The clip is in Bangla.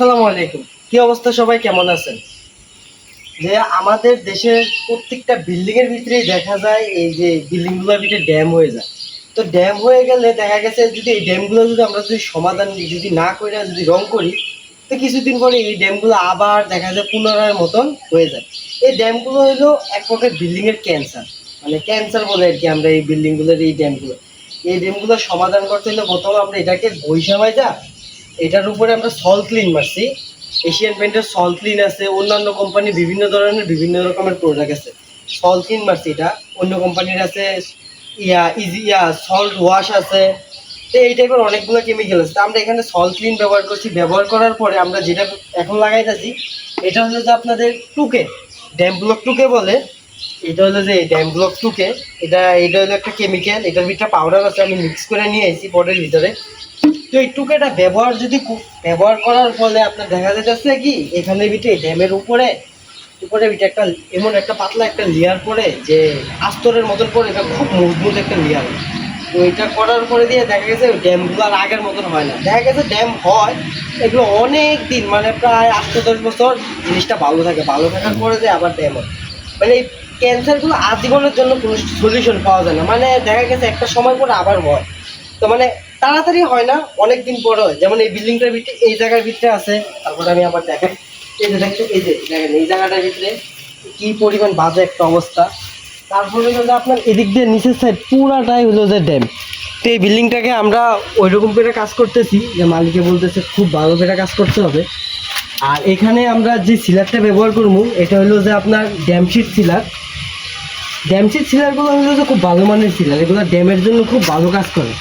আসসালামু আলাইকুম। কি অবস্থা, সবাই কেমন আছেন? যে আমাদের দেশের প্রত্যেকটা বিল্ডিং এর ভিতরেই দেখা যায় এই যে বিল্ডিং গুলোর ভিতরে ড্যাম হয়ে যায়। তো ড্যাম হয়ে গেলে দেখা গেছে যদি এই ড্যামগুলো যদি আমরা যদি সমাধান যদি না করে যদি রং করি, তো কিছুদিন পরে এই ড্যামগুলো আবার দেখা যায় পুনরায় মতন হয়ে যায়। এই ড্যামগুলো হলো এক প্রকার বিল্ডিং এর ক্যান্সার, মানে ক্যান্সার বলে আর কি আমরা এই বিল্ডিং গুলোর এই ড্যামগুলো। এই ড্যামগুলো সমাধান করতে হলে প্রথমে আমরা এটাকে বৈশামাই যা এটার উপরে আমরা সল ক্লিন মারছি। এশিয়ান পেন্টের সল ক্লিন আছে, অন্যান্য কোম্পানি বিভিন্ন ধরনের বিভিন্ন রকমের প্রোডাক্ট আছে। সল ক্লিন মারছি, এটা অন্য কোম্পানির আছে, সল্ট ওয়াশ আছে। তো এই টাইপের অনেকগুলো কেমিক্যাল আছে। আমরা এখানে সল ক্লিন ব্যবহার করছি। ব্যবহার করার পরে আমরা যেটা এখন লাগাইতেছি এটা হলো যে আপনাদের টুকে ড্যাম ব্লক টুকে বলে। এটা হলো যে ড্যাম ব্লক টুকে, এটা হলো একটা কেমিক্যাল। এটার ভিতরে পাউডার আছে, আমি মিক্স করে নিয়ে আসি পটের ভিতরে। তো এই টুকেটা ব্যবহার করার ফলে আপনার দেখা যাচ্ছে কি এখানে ভিতরে ড্যামের উপরে ভিতরে একটা এমন একটা পাতলা একটা লেয়ার পড়ে যে আস্তরের মতন পড়ে, এটা খুব মজবুত একটা লেয়ার। তো এটা করার পরে দিয়ে দেখা গেছে ড্যামগুলো আর আগের মতন হয় না। দেখা গেছে ড্যাম হয় এগুলো অনেক দিন, মানে প্রায় 8-10 বছর জিনিসটা ভালো থাকে। ভালো থাকার পরে যে আবার ড্যাম হয়, মানে এই ক্যান্সারগুলো আজীবনের জন্য কোনো সলিউশন পাওয়া যায় না। মানে দেখা গেছে একটা সময় পরে আবার হয়। তো মানে তাড়াতাড়ি হয় না, অনেক দিন পরে হয়। যেমন এই বিল্ডিংটার ভিতরে এই জায়গার ভিতরে আছে। তারপরে আমি আবার দেখাই, এই যে দেখেন, এই যে দেখেন এই জায়গাটার ভিতরে কি পরিমাণ বাজে একটা অবস্থা। তারপরে হলো যে আপনার এদিক দিয়ে নিচের সাইড পুরাটাই হলো যে ড্যাম। তো এই বিল্ডিংটাকে আমরা ওই রকম করে কাজ করতেছি যে মালিকে বলতেছে খুব ভালো করে কাজ করতে হবে। আর এখানে আমরা যে সিলারটা ব্যবহার করবো এটা হলো যে আপনার ড্যামশিট সিলার। ড্যামশিট সিলারগুলো হলো যে খুব ভালো মানের সিলার, এগুলো ড্যামের জন্য খুব ভালো কাজ করে।